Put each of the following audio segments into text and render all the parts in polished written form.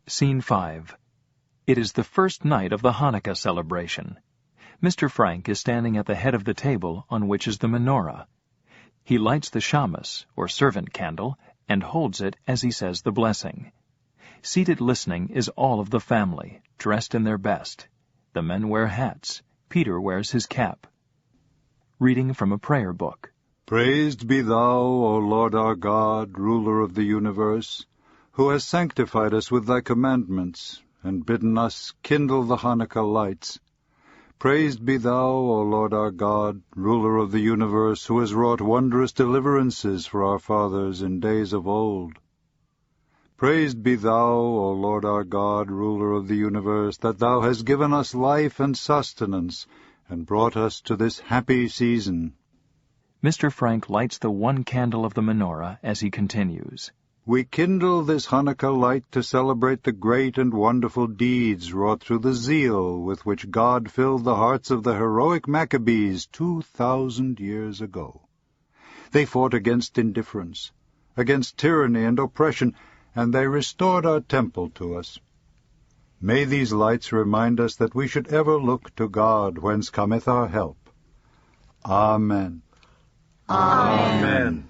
Scene 5. It is the first night of the Hanukkah celebration. Mr. Frank is standing at the head of the table on which is the menorah. He lights the shamas, or servant candle, and holds it as he says the blessing. Seated listening is all of the family, dressed in their best. The men wear hats. Peter wears his cap. Reading from a prayer book. Praised be thou, O Lord our God, ruler of the universe, who hast sanctified us with thy commandments, and bidden us kindle the Hanukkah lights. Praised be thou, O Lord our God, ruler of the universe, who has wrought wondrous deliverances for our fathers in days of old. Praised be thou, O Lord our God, ruler of the universe, that thou hast given us life and sustenance, and brought us to this happy season. Mr. Frank lights the one candle of the menorah as he continues. We kindle this Hanukkah light to celebrate the great and wonderful deeds wrought through the zeal with which God filled the hearts of the heroic Maccabees 2,000 years ago. They fought against indifference, against tyranny and oppression, and they restored our temple to us. May these lights remind us that we should ever look to God, whence cometh our help. Amen. Amen.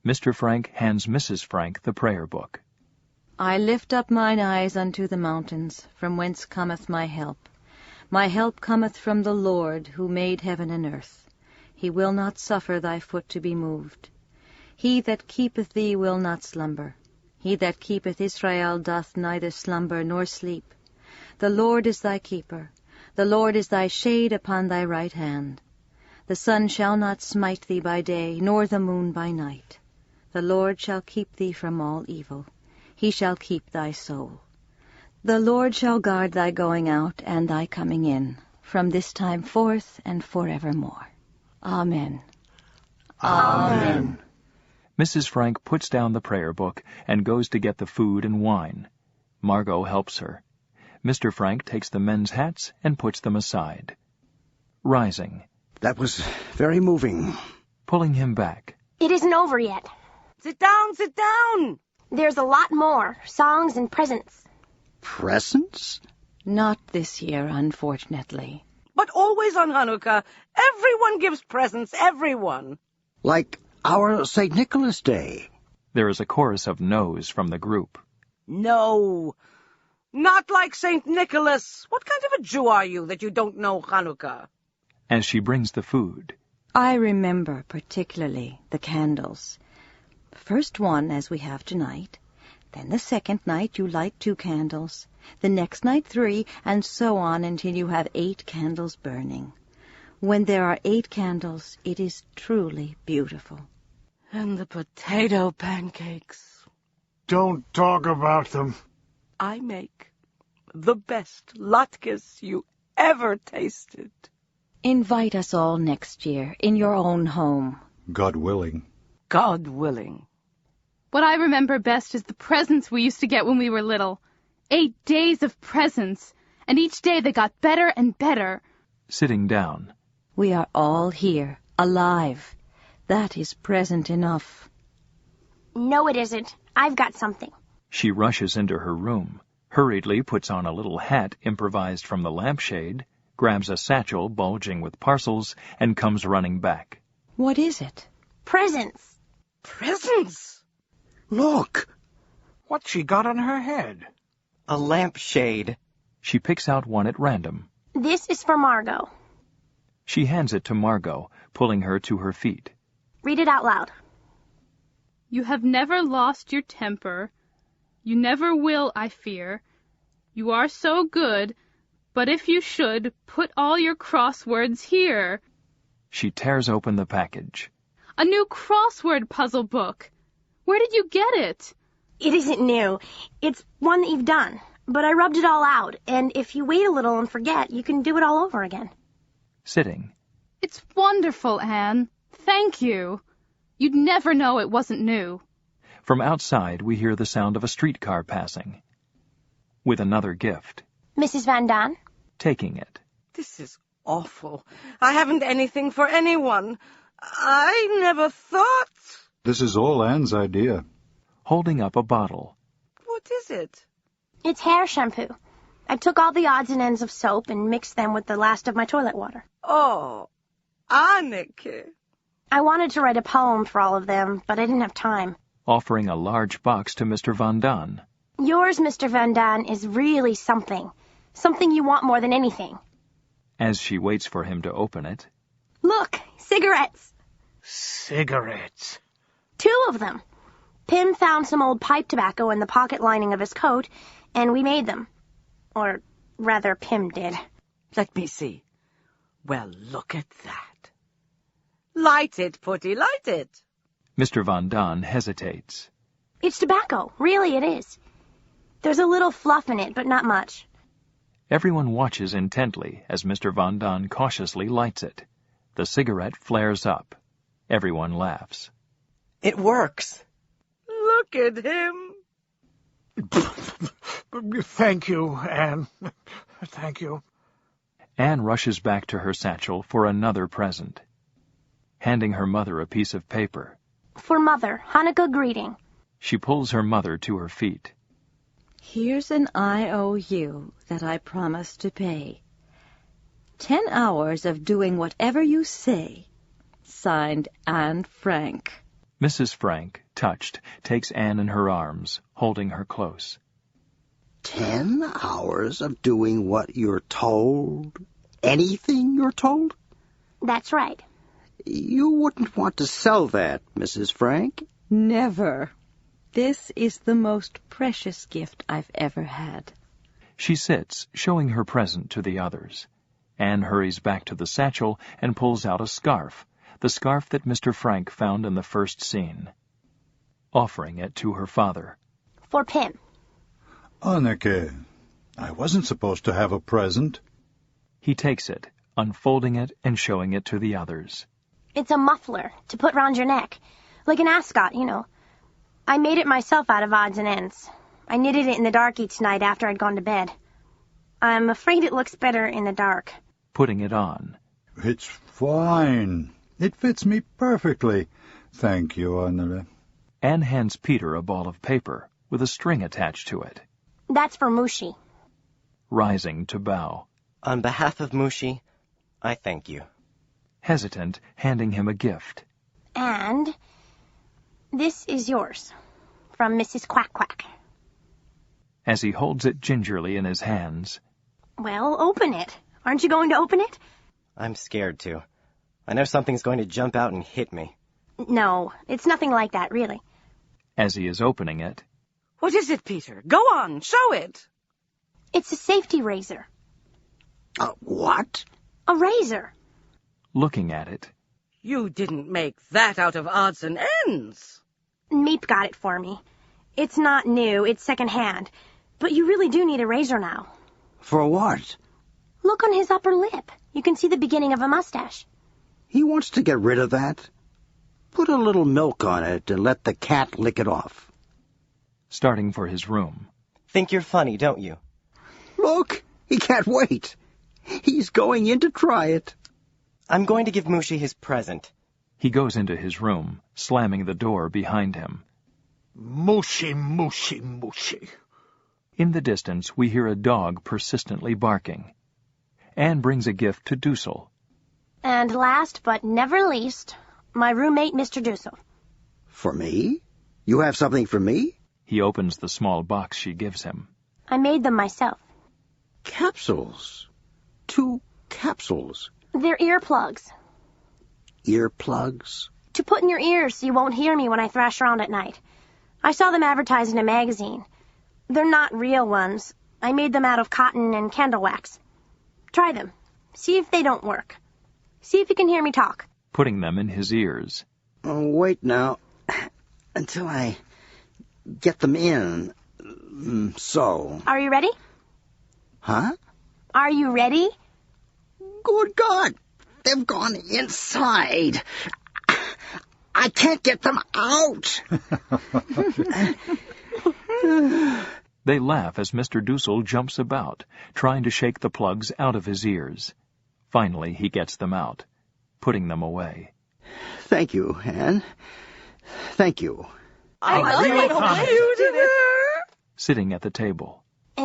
Mr. Frank hands Mrs. Frank the prayer book. I lift up mine eyes unto the mountains, from whence cometh my help. My help cometh from the Lord, who made heaven and earth. He will not suffer thy foot to be moved. He that keepeth thee will not slumber. He that keepeth Israel doth neither slumber nor sleep. The Lord is thy keeper. The Lord is thy shade upon thy right hand. The sun shall not smite thee by day, nor the moon by night. The Lord shall keep thee from all evil. He shall keep thy soul. The Lord shall guard thy going out and thy coming in, from this time forth and forevermore. Amen. Amen. Mrs. Frank puts down the prayer book and goes to get the food and wine. Margot helps her. Mr. Frank takes the men's hats and puts them aside. Rising. That was very moving. Pulling him back. It isn't over yet. Sit down, sit down! There's a lot more. Songs and presents. Presents? Not this year, unfortunately. But always on Hanukkah, everyone gives presents, everyone. Like our St. Nicholas Day. There is a chorus of no's from the group. No, not like St. Nicholas. What kind of a Jew are you that you don't know Hanukkah? As she brings the food. I remember particularly the candles. First one, as we have tonight. Then the second night you light 2 candles. The next night 3, and so on until you have 8 candles burning. When there are 8 candles, it is truly beautiful. And the potato pancakes. Don't talk about them. I make the best latkes you ever tasted. Invite us all next year, in your own home. God willing. God willing. What I remember best is the presents we used to get when we were little. 8 days of presents, and each day they got better and better. Sitting down. We are all here, alive. That is present enough. No, it isn't. I've got something. She rushes into her room, hurriedly puts on a little hat improvised from the lampshade, grabs a satchel bulging with parcels, and comes running back. What is it? Presents. Presents? Look! What's she got on her head? A lampshade. She picks out one at random. This is for Margot. She hands it to Margot, pulling her to her feet. Read it out loud. You have never lost your temper. You never will, I fear. You are so good, but if you should, put all your crosswords here. She tears open the package. A new crossword puzzle book. Where did you get it? It isn't new. It's one that you've done. But I rubbed it all out, and if you wait a little and forget, you can do it all over again. Sitting. It's wonderful, Anne. Thank you. You'd never know it wasn't new. From outside, we hear the sound of a streetcar passing. With another gift. Mrs. Van Daan? Taking it. This is awful. I haven't anything for anyone. I never thought... This is all Anne's idea. Holding up a bottle. What is it? It's hair shampoo. I took all the odds and ends of soap and mixed them with the last of my toilet water. Oh, Anneke. I wanted to write a poem for all of them, but I didn't have time. Offering a large box to Mr. Van Daan. Yours, Mr. Van Daan, is really something. Something you want more than anything. As she waits for him to open it, Look, cigarettes. Cigarettes. 2 of them. Pim found some old pipe tobacco in the pocket lining of his coat, and we made them. Or rather, Pim did. Let me see. Well, look at that. Light it, Putty, light it. Mr. Van Daan hesitates. It's tobacco. Really, it is. There's a little fluff in it, but not much. Everyone watches intently as Mr. Van Daan cautiously lights it. The cigarette flares up. Everyone laughs. It works. Look at him. Thank you, Anne. Thank you. Anne rushes back to her satchel for another present. Handing her mother a piece of paper, For Mother, Hanukkah greeting. she pulls her mother to her feet. Here's an IOU that I promise to pay. 10 hours of doing whatever you say. Signed, Anne Frank. Mrs. Frank, touched, takes Anne in her arms, holding her close. 10 hours of doing what you're told? Anything you're told? That's right. You wouldn't want to sell that, Mrs. Frank. Never. This is the most precious gift I've ever had. She sits, showing her present to the others. Anne hurries back to the satchel and pulls out a scarf, the scarf that Mr. Frank found in the first scene. Offering it to her father. For Pim. Anneke, I wasn't supposed to have a present. He takes it, unfolding it and showing it to the others. It's a muffler to put round your neck. Like an ascot, you know. I made it myself out of odds and ends. I knitted it in the dark each night after I'd gone to bed. I'm afraid it looks better in the dark. Putting it on. It's fine. It fits me perfectly. Thank you, Anneke. Anne hands Peter a ball of paper with a string attached to it. That's for Mushi. Rising to bow. On behalf of Mushi, I thank you. Hesitant, handing him a gift. And this is yours. From Mrs. Quack Quack. As he holds it gingerly in his hands. Well, open it. Aren't you going to open it? I'm scared to. I know something's going to jump out and hit me. No, it's nothing like that, really. As he is opening it, What is it, Peter? Go on, show it. It's a safety razor. What? A razor. looking at it, You didn't make that out of odds and ends. Meep got it for me. It's not new, it's second-hand. But you really do need a razor now. For what? Look on his upper lip. You can see the beginning of a mustache. He wants to get rid of that. Put a little milk on it and let the cat lick it off. starting for his room. Think you're funny, don't you? Look, he can't wait. He's going in to try it. I'm going to give Mushi his present. He goes into his room, slamming the door behind him. Mushi, mushi, mushi. In the distance, we hear a dog persistently barking. Anne brings a gift to Dussel. And last but never least, my roommate, Mr. Dussel. For me? You have something for me? He opens the small box she gives him. I made them myself. Capsules. 2 capsules. They're earplugs. Earplugs? To put in your ears so you won't hear me when I thrash around at night. I saw them advertised in a magazine. They're not real ones. I made them out of cotton and candle wax. Try them. See if they don't work. See if you can hear me talk. Putting them in his ears. Oh, wait now. Until I get them in. So. Are you ready? Huh? Are you ready? Good God! They've gone inside. I can't get them out. They laugh as Mr. Dussel jumps about, trying to shake the plugs out of his ears. Finally, he gets them out, putting them away. Thank you, Anne. Thank you. I love you, you, Peter. Sitting at the table.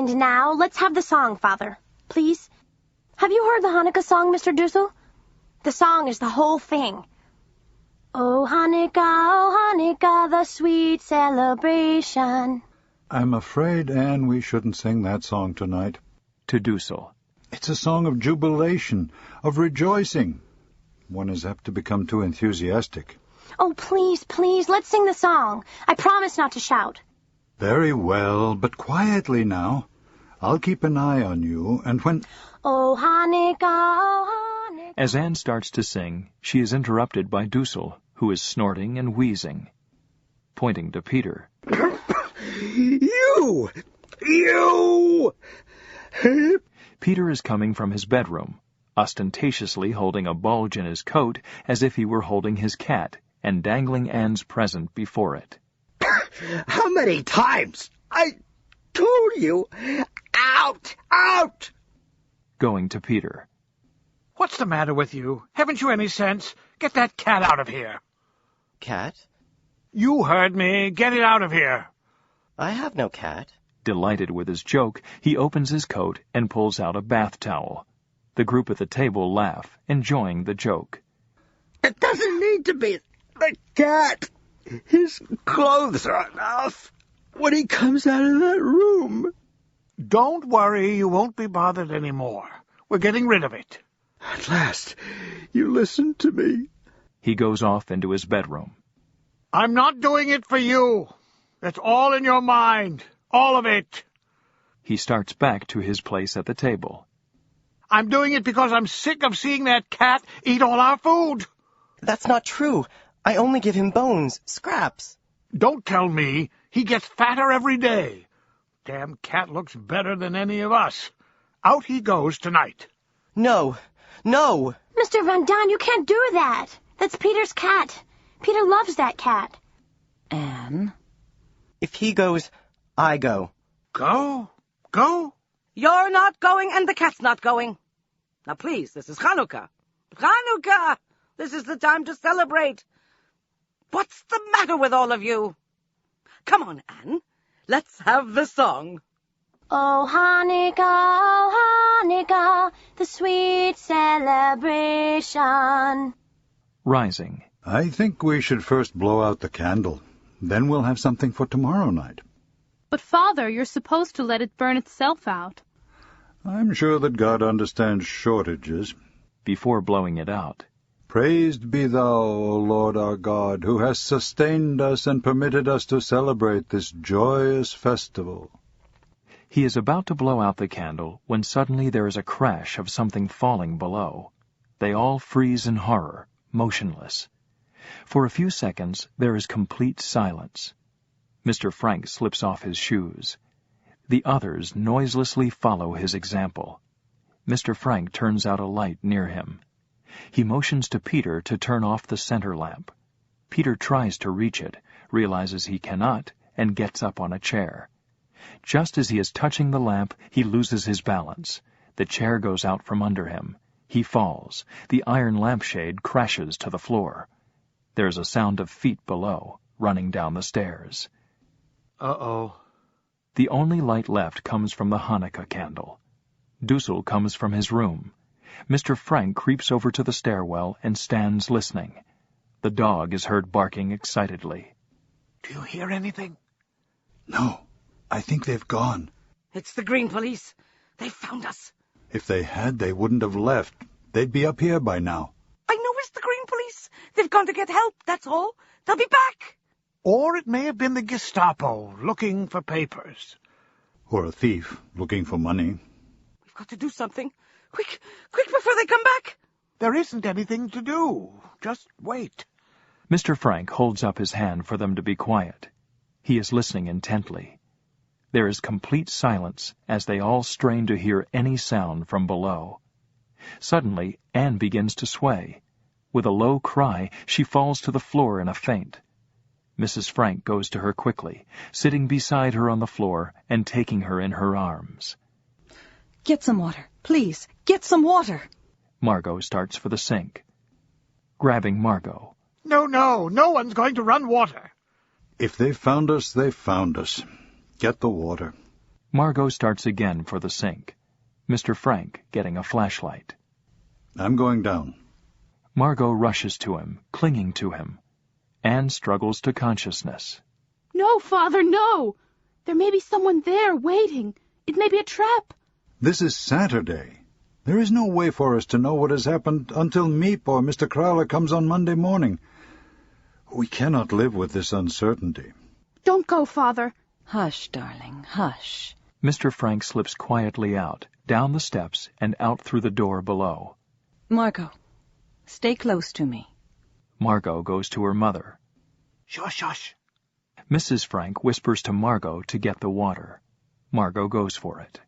And now, let's have the song, Father. Please? Have you heard the Hanukkah song, Mr. Dussel? The song is the whole thing. Oh, Hanukkah, the sweet celebration. I'm afraid, Anne, we shouldn't sing that song tonight. To Dussel. It's a song of jubilation, of rejoicing. One is apt to become too enthusiastic. Oh, please, let's sing the song. I promise not to shout. Very well, but quietly now. I'll keep an eye on you, and when... Oh, Hanukkah. As Anne starts to sing, she is interrupted by Dussel, who is snorting and wheezing. Pointing to Peter. You! Peter is coming from his bedroom, ostentatiously holding a bulge in his coat as if he were holding his cat, and dangling Anne's present before it. How many times? I told you! Out! Going to Peter. What's the matter with you? Haven't you any sense? Get that cat out of here. Cat? You heard me. Get it out of here. I have no cat. Delighted with his joke, he opens his coat and pulls out a bath towel. The group at the table laugh, enjoying the joke. It doesn't need to be the cat. His clothes are enough when he comes out of that room. Don't worry, you won't be bothered anymore. We're getting rid of it. At last, you listened to me. He goes off into his bedroom. I'm not doing it for you. It's all in your mind. All of it. He starts back to his place at the table. I'm doing it because I'm sick of seeing that cat eat all our food. That's not true. I only give him bones, scraps. Don't tell me. He gets fatter every day. Damn cat looks better than any of us. Out he goes tonight. No. Mr. Van Daan, you can't do that. That's Peter's cat. Peter loves that cat. Anne? If he goes, I go. Go? You're not going and the cat's not going. Now please, this is Hanukkah. Hanukkah! This is the time to celebrate. What's the matter with all of you? Come on, Anne. Let's have the song. Oh, Hanukkah, the sweet celebration. Rising. I think we should first blow out the candle. Then we'll have something for tomorrow night. But, Father, you're supposed to let it burn itself out. I'm sure that God understands shortages. Before blowing it out. Praised be thou, O Lord our God, who hast sustained us and permitted us to celebrate this joyous festival. He is about to blow out the candle when suddenly there is a crash of something falling below. They all freeze in horror, motionless. For a few seconds there is complete silence. Mr. Frank slips off his shoes. The others noiselessly follow his example. Mr. Frank turns out a light near him. He motions to Peter to turn off the center lamp. Peter tries to reach it, realizes he cannot, and gets up on a chair. Just as he is touching the lamp, he loses his balance. The chair goes out from under him. He falls. The iron lampshade crashes to the floor. There is a sound of feet below, running down the stairs. Uh-oh. The only light left comes from the Hanukkah candle. Dussel comes from his room. Mr. Frank creeps over to the stairwell and stands listening. The dog is heard barking excitedly. Do you hear anything? No, I think they've gone. It's the Green Police. They found us. If they had, they wouldn't have left. They'd be up here by now. I know it's the Green Police. They've gone to get help, that's all. They'll be back. Or it may have been the Gestapo looking for papers. Or a thief looking for money. We've got to do something. Quick, before they come back. There isn't anything to do. Just wait. Mr. Frank holds up his hand for them to be quiet. He is listening intently. There is complete silence as they all strain to hear any sound from below. Suddenly, Anne begins to sway. With a low cry, she falls to the floor in a faint. Mrs. Frank goes to her quickly, sitting beside her on the floor and taking her in her arms. Get some water, please. Get some water. Margot starts for the sink. Grabbing Margot. No one's going to run water. If they found us, they found us. Get the water. Margot starts again for the sink, Mr. Frank getting a flashlight. I'm going down. Margot rushes to him, clinging to him. Anne struggles to consciousness. No, Father, no! There may be someone there waiting. It may be a trap. This is Saturday. There is no way for us to know what has happened until Miep or Mr. Crowler comes on Monday morning. We cannot live with this uncertainty. Don't go, Father. Hush, darling, hush. Mr. Frank slips quietly out, down the steps, and out through the door below. Margot, stay close to me. Margot goes to her mother. Shush, shush. Mrs. Frank whispers to Margot to get the water. Margot goes for it.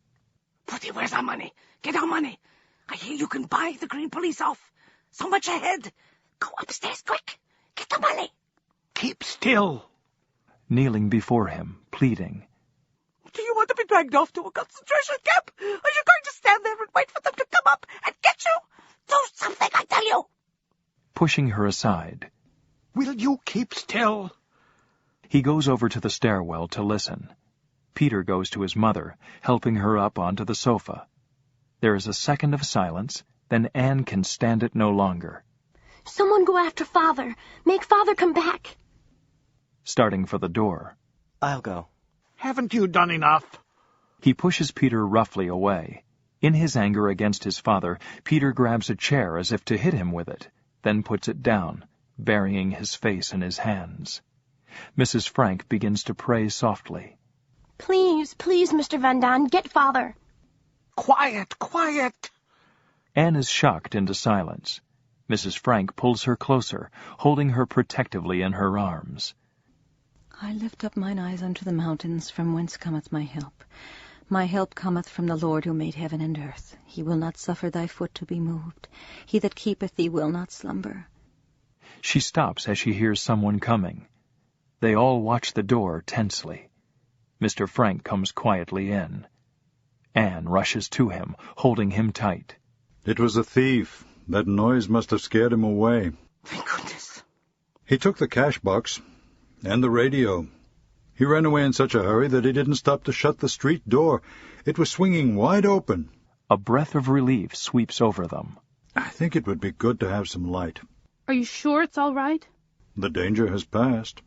Putty, where's our money? Get our money. I hear you can buy the Green Police off. So much ahead. Go upstairs, quick. Get the money. Keep still. Kneeling before him, pleading. Do you want to be dragged off to a concentration camp? Are you going to stand there and wait for them to come up and get you? Do something, I tell you. Pushing her aside. Will you keep still? He goes over to the stairwell to listen. Peter goes to his mother, helping her up onto the sofa. There is a second of silence, then Anne can stand it no longer. Someone go after Father. Make Father come back. Starting for the door. I'll go. Haven't you done enough? He pushes Peter roughly away. In his anger against his father, Peter grabs a chair as if to hit him with it, then puts it down, burying his face in his hands. Mrs. Frank begins to pray softly. Please, please, Mr. Van Daan, get Father. Quiet, quiet. Anne is shocked into silence. Mrs. Frank pulls her closer, holding her protectively in her arms. I lift up mine eyes unto the mountains, from whence cometh my help. My help cometh from the Lord who made heaven and earth. He will not suffer thy foot to be moved. He that keepeth thee will not slumber. She stops as she hears someone coming. They all watch the door tensely. Mr. Frank comes quietly in. Anne rushes to him, holding him tight. It was a thief. That noise must have scared him away. Thank goodness. He took the cash box and the radio. He ran away in such a hurry that he didn't stop to shut the street door. It was swinging wide open. A breath of relief sweeps over them. I think it would be good to have some light. Are you sure it's all right? The danger has passed.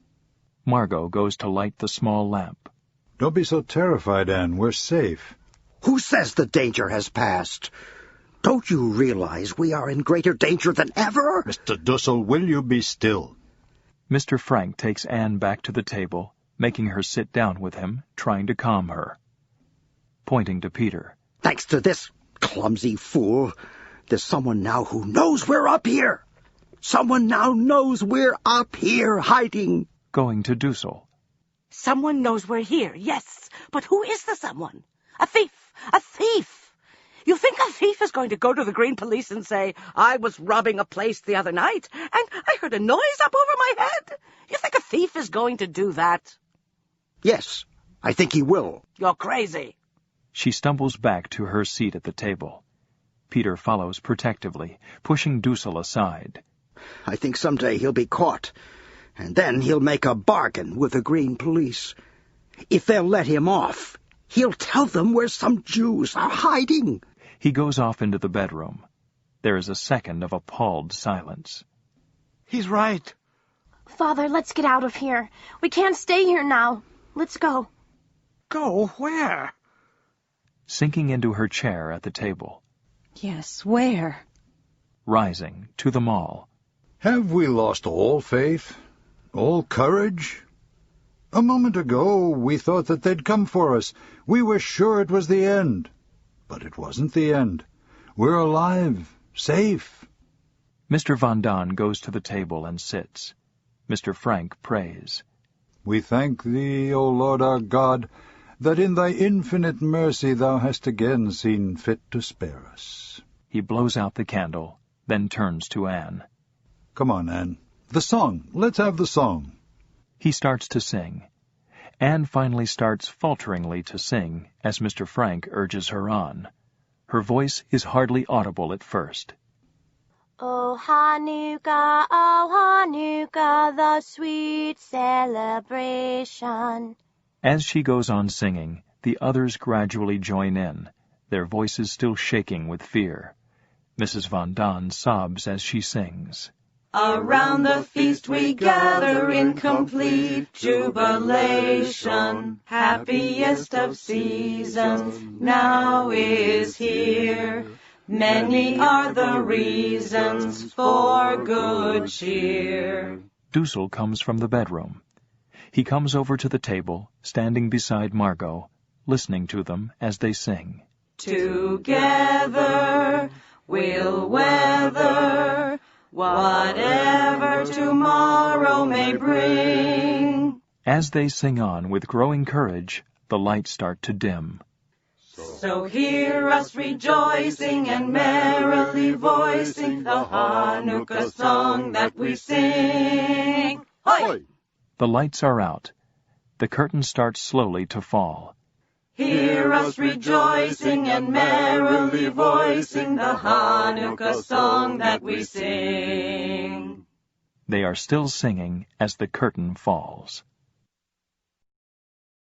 Margot goes to light the small lamp. Don't be so terrified, Anne. We're safe. Who says the danger has passed? Don't you realize we are in greater danger than ever? Mr. Dussel, will you be still? Mr. Frank takes Anne back to the table, making her sit down with him, trying to calm her. Pointing to Peter. Thanks to this clumsy fool, there's someone now who knows we're up here. Someone now knows we're up here hiding. Going to Dussel. Someone knows we're here, yes. But who is the someone? A thief! A thief! You think a thief is going to go to the Green Police and say, I was robbing a place the other night, and I heard a noise up over my head? You think a thief is going to do that? Yes, I think he will. You're crazy. She stumbles back to her seat at the table. Peter follows protectively, pushing Dussel aside. I think someday he'll be caught, and then he'll make a bargain with the Green Police. If they'll let him off, he'll tell them where some Jews are hiding. He goes off into the bedroom. There is a second of appalled silence. He's right. Father, let's get out of here. We can't stay here now. Let's go. Go where? Sinking into her chair at the table. Yes, where? Rising to them all. Have we lost all faith? All courage? A moment ago, we thought that they'd come for us. We were sure it was the end. But it wasn't the end. We're alive, safe. Mr. Van Daan goes to the table and sits. Mr. Frank prays. We thank thee, O Lord our God, that in thy infinite mercy thou hast again seen fit to spare us. He blows out the candle, then turns to Anne. Come on, Anne. The song. Let's have the song. He starts to sing. Anne finally starts falteringly to sing as Mr. Frank urges her on. Her voice is hardly audible at first. Oh Hanukkah, the sweet celebration. As she goes on singing, The others gradually join in, their voices still shaking with fear. Mrs. Von Dahn sobs as she sings. Around the feast we gather in complete jubilation. Happiest of seasons now is here. Many are the reasons for good cheer. Dussel comes from the bedroom. He comes over to the table, standing beside Margot, listening to them as they sing. Together we'll weather whatever tomorrow may bring. As they sing on with growing courage, the lights start to dim. So hear us rejoicing and merrily voicing the Hanukkah song that we sing. Hoi! The lights are out. The curtain starts slowly to fall. Hear us rejoicing and merrily voicing the Hanukkah song that we sing. They are still singing as the curtain falls.